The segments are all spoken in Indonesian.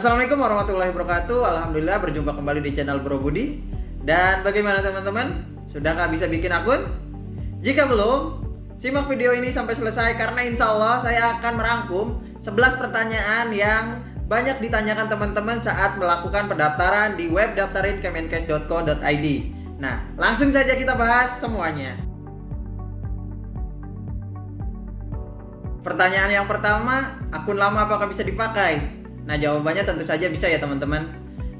Assalamualaikum warahmatullahi wabarakatuh. Alhamdulillah berjumpa kembali di channel Bro Budi. Dan bagaimana teman-teman? Sudahkah bisa bikin akun? Jika belum, simak video ini sampai selesai karena insya Allah saya akan merangkum 11 pertanyaan yang banyak ditanyakan teman-teman saat melakukan pendaftaran di web daftarinkemenkes.co.id. Nah, langsung saja kita bahas semuanya. Pertanyaan yang pertama, akun lama apakah bisa dipakai? Nah, jawabannya tentu saja bisa ya teman-teman.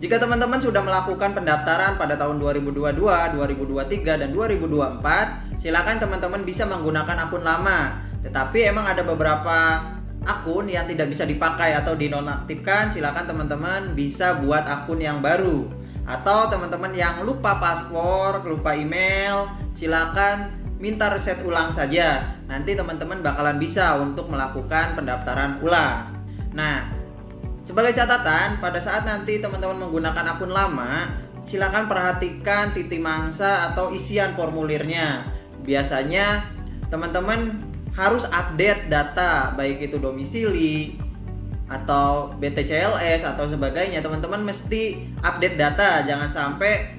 Jika teman-teman sudah melakukan pendaftaran pada tahun 2022, 2023, dan 2024, silakan teman-teman bisa menggunakan akun lama. Tetapi emang ada beberapa akun yang tidak bisa dipakai atau dinonaktifkan, silakan teman-teman bisa buat akun yang baru. Atau teman-teman yang lupa paspor, lupa email, silakan minta reset ulang saja. Nanti teman-teman bakalan bisa untuk melakukan pendaftaran ulang. Nah, sebagai catatan, pada saat nanti teman-teman menggunakan akun lama, silakan perhatikan titik mangsa atau isian formulirnya. Biasanya teman-teman harus update data, baik itu domisili atau BTCLS atau sebagainya. Teman-teman mesti update data, jangan sampai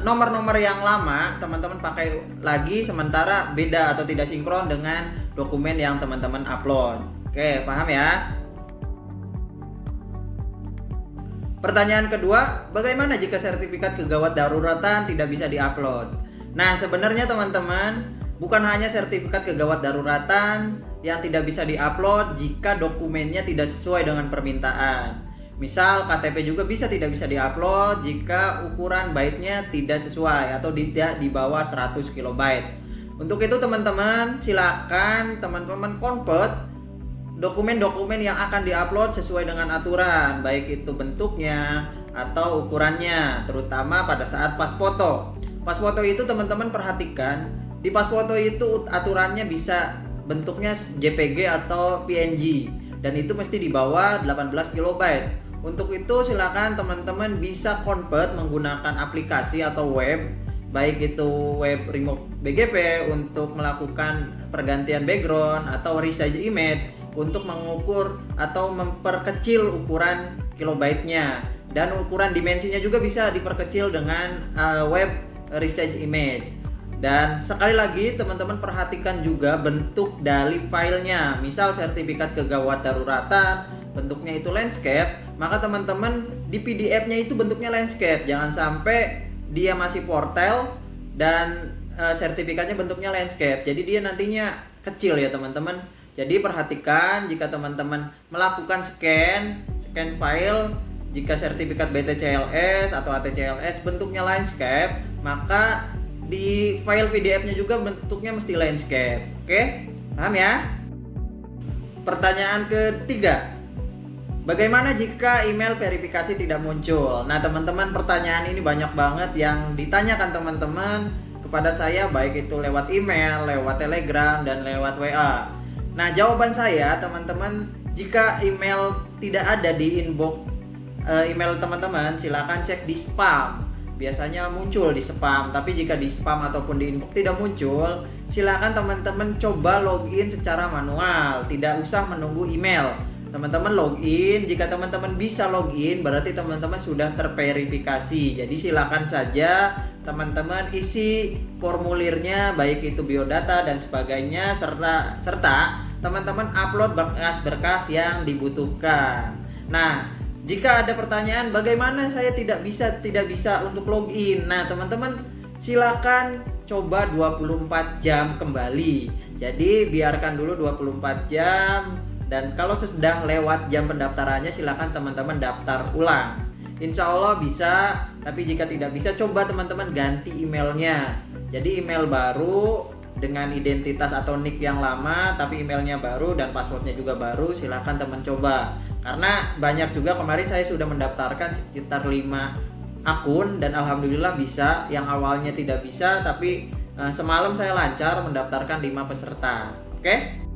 nomor-nomor yang lama teman-teman pakai lagi sementara beda atau tidak sinkron dengan dokumen yang teman-teman upload. Oke, paham ya? Pertanyaan kedua, bagaimana jika sertifikat kegawat daruratan tidak bisa diupload? Nah, sebenarnya teman-teman, bukan hanya sertifikat kegawat daruratan yang tidak bisa diupload jika dokumennya tidak sesuai dengan permintaan. Misal KTP juga tidak bisa diupload jika ukuran byte-nya tidak sesuai atau tidak di bawah 100 KB. Untuk itu teman-teman, silakan teman-teman convert dokumen-dokumen yang akan diupload sesuai dengan aturan, baik itu bentuknya atau ukurannya, terutama pada saat pas foto. Pas foto itu teman-teman perhatikan, di pas foto itu aturannya bisa bentuknya JPG atau PNG dan itu mesti di bawah 18 KB. Untuk itu silakan teman-teman bisa convert menggunakan aplikasi atau web, baik itu web Remove BGP untuk melakukan pergantian background atau resize image untuk mengukur atau memperkecil ukuran kilobyte-nya, dan ukuran dimensinya juga bisa diperkecil dengan web resize image. Dan sekali lagi teman-teman perhatikan juga bentuk dari filenya. Misal sertifikat kegawat daruratan bentuknya itu landscape, maka teman-teman di PDF-nya itu bentuknya landscape. Jangan sampai dia masih portal dan sertifikatnya bentuknya landscape. Jadi dia nantinya kecil ya teman-teman. Jadi perhatikan jika teman-teman melakukan scan file, jika sertifikat BTCLS atau ATCLS bentuknya landscape, maka di file PDF-nya juga bentuknya mesti landscape. Oke? Paham ya? Pertanyaan ketiga, bagaimana jika email verifikasi tidak muncul? Nah teman-teman, pertanyaan ini banyak banget yang ditanyakan teman-teman kepada saya, baik itu lewat email, lewat Telegram, dan lewat WA. Nah, jawaban saya teman-teman, jika email tidak ada di inbox email teman-teman, silakan cek di spam. Biasanya muncul di spam, tapi jika di spam ataupun di inbox tidak muncul, silakan teman-teman coba login secara manual, tidak usah menunggu email. Teman-teman login, jika teman-teman bisa login berarti teman-teman sudah terverifikasi. Jadi silakan saja teman-teman isi formulirnya, baik itu biodata dan sebagainya, serta teman-teman upload berkas-berkas yang dibutuhkan. Nah, jika ada pertanyaan bagaimana saya tidak bisa untuk login. Nah, teman-teman silakan coba 24 jam kembali. Jadi biarkan dulu 24 jam, dan kalau sudah lewat jam pendaftarannya silakan teman-teman daftar ulang. Insya Allah bisa, tapi jika tidak bisa coba teman-teman ganti emailnya. Jadi email baru dengan identitas atau nick yang lama tapi emailnya baru dan passwordnya juga baru, silakan teman coba. Karena banyak juga, kemarin saya sudah mendaftarkan sekitar 5 akun dan alhamdulillah bisa. Yang awalnya tidak bisa tapi semalam saya lancar mendaftarkan 5 peserta. Oke?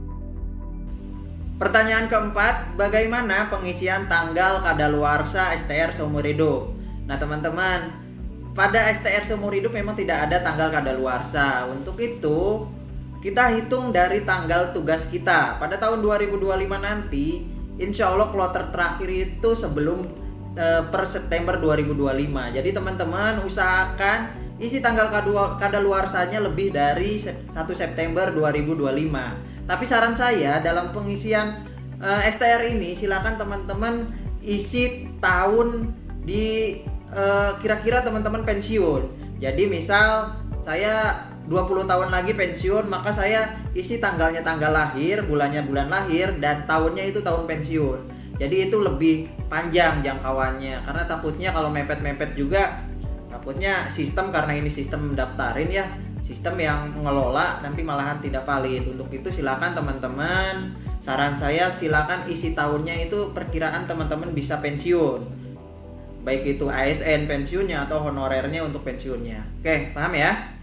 Pertanyaan keempat, bagaimana pengisian tanggal kadaluarsa STR seumur hidup? Nah teman-teman, pada STR seumur hidup memang tidak ada tanggal kadaluarsa. Untuk itu kita hitung dari tanggal tugas kita. Pada tahun 2025 nanti insya Allah kloter terakhir itu sebelum per September 2025. Jadi teman-teman usahakan isi tanggal kadaluarsanya lebih dari 1 September 2025. Tapi saran saya dalam pengisian STR ini silakan teman-teman isi tahun di kira-kira teman-teman pensiun. Jadi misal saya 20 tahun lagi pensiun, maka saya isi tanggalnya tanggal lahir, bulannya bulan lahir, dan tahunnya itu tahun pensiun. Jadi itu lebih panjang jangkauannya, karena takutnya kalau mepet-mepet juga, takutnya sistem, karena ini sistem mendaftarin ya, sistem yang mengelola nanti malahan tidak valid. Untuk itu silakan teman-teman, saran saya silakan isi tahunnya itu perkiraan teman-teman bisa pensiun, baik itu ASN pensiunnya atau honorernya untuk pensiunnya. Oke, paham ya?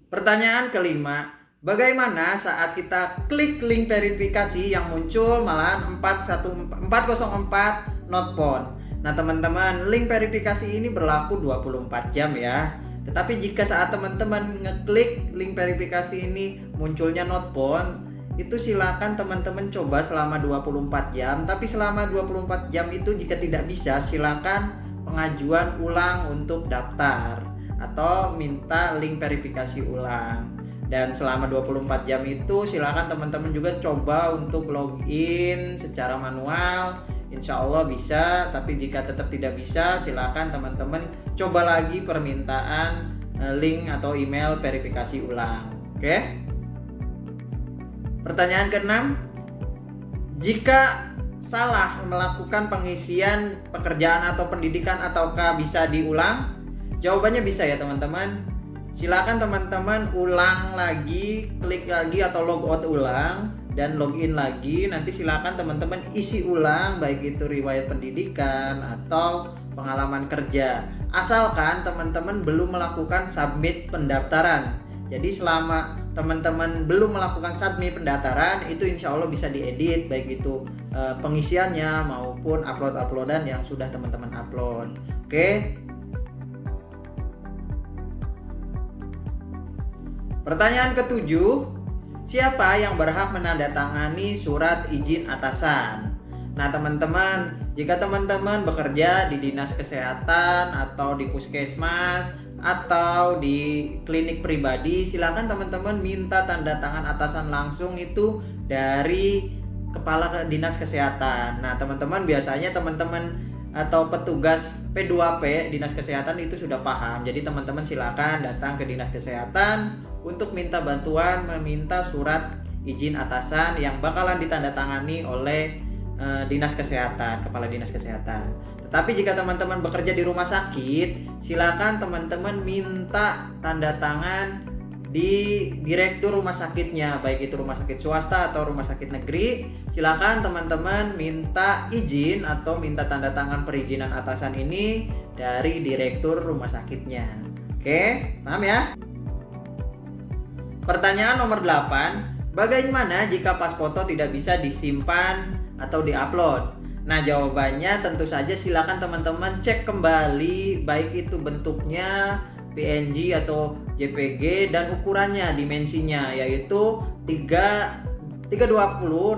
Pertanyaan kelima, bagaimana saat kita klik link verifikasi yang muncul malahan 404 not found? Nah teman-teman, link verifikasi ini berlaku 24 jam ya. Tetapi jika saat teman-teman ngeklik link verifikasi ini munculnya not found, itu silakan teman-teman coba selama 24 jam. Tapi selama 24 jam itu jika tidak bisa, silakan pengajuan ulang untuk daftar atau minta link verifikasi ulang. Dan selama 24 jam itu silakan teman-teman juga coba untuk login secara manual. Insya Allah bisa, tapi jika tetap tidak bisa silakan teman-teman coba lagi permintaan link atau email verifikasi ulang. Oke? Pertanyaan ke-6, jika salah melakukan pengisian pekerjaan atau pendidikan, ataukah bisa diulang? Jawabannya bisa ya teman-teman. Silakan teman-teman ulang lagi, klik lagi atau logout ulang dan login lagi. Nanti silakan teman-teman isi ulang baik itu riwayat pendidikan atau pengalaman kerja. Asalkan teman-teman belum melakukan submit pendaftaran. Jadi selama teman-teman belum melakukan submit pendaftaran, itu insya Allah bisa diedit baik itu pengisiannya maupun upload-uploadan yang sudah teman-teman upload. Oke. Pertanyaan ke-7, siapa yang berhak menandatangani surat izin atasan? Nah teman-teman, jika teman-teman bekerja di dinas kesehatan atau di puskesmas atau di klinik pribadi, silakan teman-teman minta tanda tangan atasan langsung itu dari kepala dinas kesehatan. Nah teman-teman, biasanya teman-teman atau petugas P2P dinas kesehatan itu sudah paham. Jadi teman-teman silakan datang ke dinas kesehatan untuk minta bantuan, meminta surat izin atasan yang bakalan ditandatangani oleh dinas kesehatan, kepala dinas kesehatan. Tetapi jika teman-teman bekerja di rumah sakit, silakan teman-teman minta tanda tangan di direktur rumah sakitnya, baik itu rumah sakit swasta atau rumah sakit negeri. Silakan teman-teman minta izin atau minta tanda tangan perizinan atasan ini dari direktur rumah sakitnya. Oke, paham ya? Pertanyaan nomor 8, bagaimana jika pas foto tidak bisa disimpan atau diupload? Nah jawabannya tentu saja silakan teman-teman cek kembali baik itu bentuknya PNG atau JPG dan ukurannya, dimensinya yaitu 320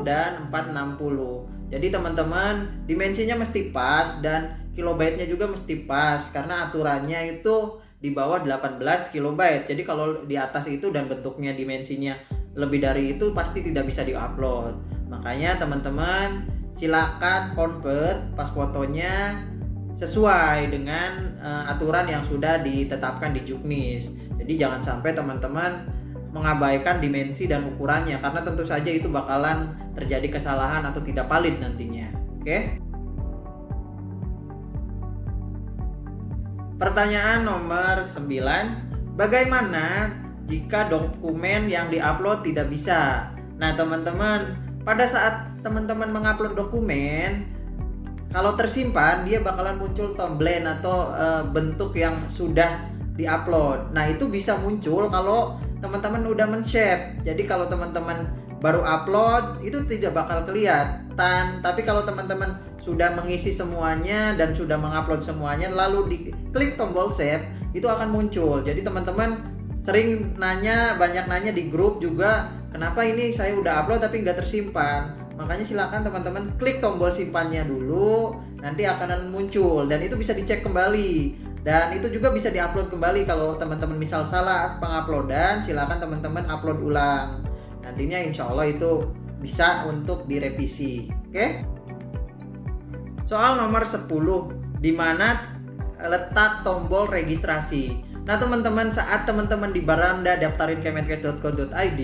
dan 460. Jadi teman-teman dimensinya mesti pas dan kilobyte-nya juga mesti pas, karena aturannya itu di bawah 18 kilobyte. Jadi kalau di atas itu dan bentuknya dimensinya lebih dari itu pasti tidak bisa diupload. Makanya teman-teman silakan convert pas fotonya sesuai dengan aturan yang sudah ditetapkan di Juknis. Jadi jangan sampai teman-teman mengabaikan dimensi dan ukurannya, karena tentu saja itu bakalan terjadi kesalahan atau tidak valid nantinya. Oke? Pertanyaan nomor 9, bagaimana jika dokumen yang diupload tidak bisa? Nah teman-teman, pada saat teman-teman mengupload dokumen, kalau tersimpan dia bakalan muncul tumblen atau bentuk yang sudah diupload. Nah itu bisa muncul kalau teman-teman udah men-save. Jadi kalau teman-teman baru upload itu tidak bakal kelihatan. Tapi kalau teman-teman sudah mengisi semuanya dan sudah mengupload semuanya lalu diklik tombol save, itu akan muncul. Jadi teman-teman sering banyak nanya di grup juga, kenapa ini saya udah upload tapi nggak tersimpan. Makanya silakan teman-teman klik tombol simpannya dulu, nanti akan muncul dan itu bisa dicek kembali. Dan itu juga bisa diupload kembali kalau teman-teman misal salah penguploadan, silakan teman-teman upload ulang. Nantinya insya Allah itu bisa untuk direvisi. Oke? Soal nomor 10, di mana letak tombol registrasi. Nah teman-teman, saat teman-teman di beranda daftarin kemenkes.co.id,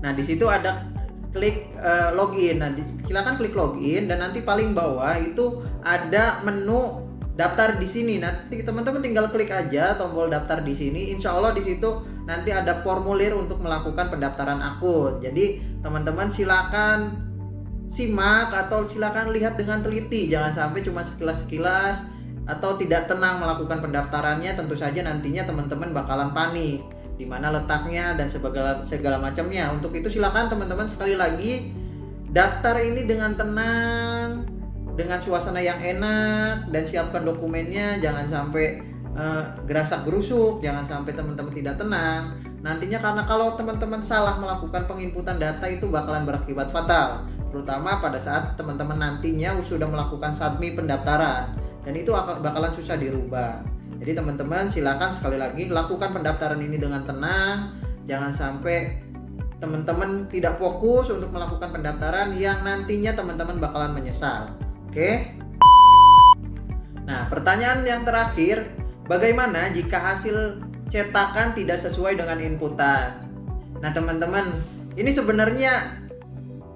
nah di situ ada klik login. Nah silakan klik login dan nanti paling bawah itu ada menu daftar di sini. Nanti teman-teman tinggal klik aja tombol daftar di sini. Insya Allah di situ nanti ada formulir untuk melakukan pendaftaran akun. Jadi teman-teman silakan simak atau silakan lihat dengan teliti. Jangan sampai cuma sekilas-sekilas atau tidak tenang melakukan pendaftarannya. Tentu saja nantinya teman-teman bakalan panik di mana letaknya dan segala macamnya. Untuk itu silakan teman-teman sekali lagi daftar ini dengan tenang, dengan suasana yang enak, dan siapkan dokumennya. Jangan sampai gerasak gerusuk, jangan sampai teman-teman tidak tenang. Nantinya karena kalau teman-teman salah melakukan penginputan data itu bakalan berakibat fatal, terutama pada saat teman-teman nantinya sudah melakukan submit pendaftaran dan itu bakalan susah dirubah. Jadi teman-teman silakan sekali lagi lakukan pendaftaran ini dengan tenang. Jangan sampai teman-teman tidak fokus untuk melakukan pendaftaran yang nantinya teman-teman bakalan menyesal. Oke? Nah, pertanyaan yang terakhir, bagaimana jika hasil cetakan tidak sesuai dengan inputan? Nah, teman-teman, ini sebenarnya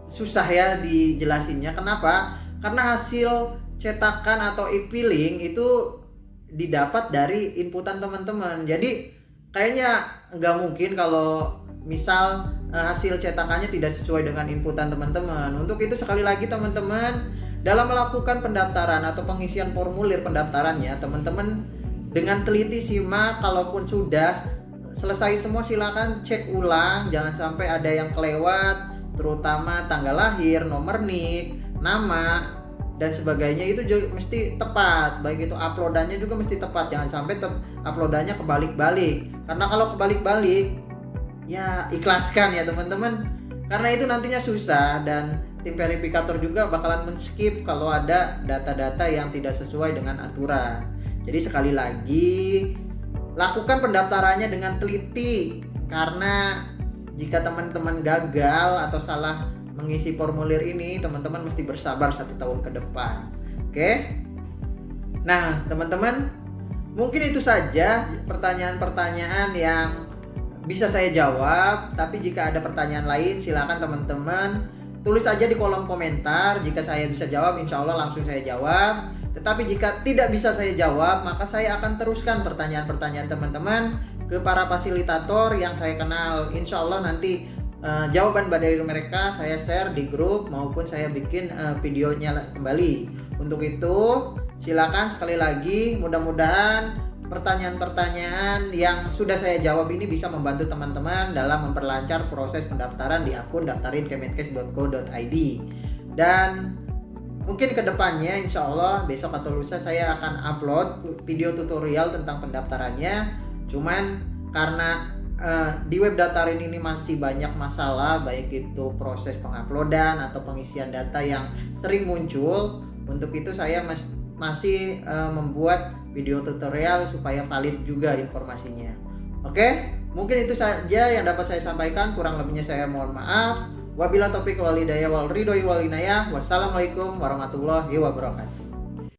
susah ya dijelasinnya. Kenapa? Karena hasil cetakan atau e-filing itu didapat dari inputan teman-teman. Jadi kayaknya nggak mungkin kalau misal hasil cetakannya tidak sesuai dengan inputan teman-teman. Untuk itu sekali lagi teman-teman, dalam melakukan pendaftaran atau pengisian formulir pendaftarannya, teman-teman dengan teliti simak. Kalaupun sudah selesai semua silakan cek ulang, jangan sampai ada yang kelewat, terutama tanggal lahir, nomor NIK, nama dan sebagainya itu juga mesti tepat. Baik itu uploadannya juga mesti tepat, jangan sampai uploadannya kebalik-balik. Karena kalau kebalik-balik ya ikhlaskan ya teman-teman, karena itu nantinya susah dan tim verifikator juga bakalan men-skip kalau ada data-data yang tidak sesuai dengan aturan. Jadi sekali lagi lakukan pendaftarannya dengan teliti, karena jika teman-teman gagal atau salah mengisi formulir ini, teman-teman mesti bersabar 1 tahun ke depan. Oke? Nah, teman-teman, mungkin itu saja pertanyaan-pertanyaan yang bisa saya jawab. Tapi jika ada pertanyaan lain, silakan teman-teman tulis aja di kolom komentar. Jika saya bisa jawab, insya Allah langsung saya jawab. Tetapi jika tidak bisa saya jawab, maka saya akan teruskan pertanyaan-pertanyaan teman-teman ke para fasilitator yang saya kenal. Insya Allah nanti jawaban dari mereka saya share di grup maupun saya bikin videonya kembali. Untuk itu silakan sekali lagi, mudah-mudahan pertanyaan-pertanyaan yang sudah saya jawab ini bisa membantu teman-teman dalam memperlancar proses pendaftaran di akun daftarin kemenkes.co.id. Dan mungkin kedepannya insya Allah besok atau lusa saya akan upload video tutorial tentang pendaftarannya. Cuman karena di web daftarin ini masih banyak masalah, baik itu proses penguploadan atau pengisian data yang sering muncul. Untuk itu saya masih membuat video tutorial supaya valid juga informasinya. Oke, mungkin itu saja yang dapat saya sampaikan. Kurang lebihnya saya mohon maaf. Wabillahi taufiq wal hidayah wal ridho wal inayah. Wassalamualaikum warahmatullahi wabarakatuh.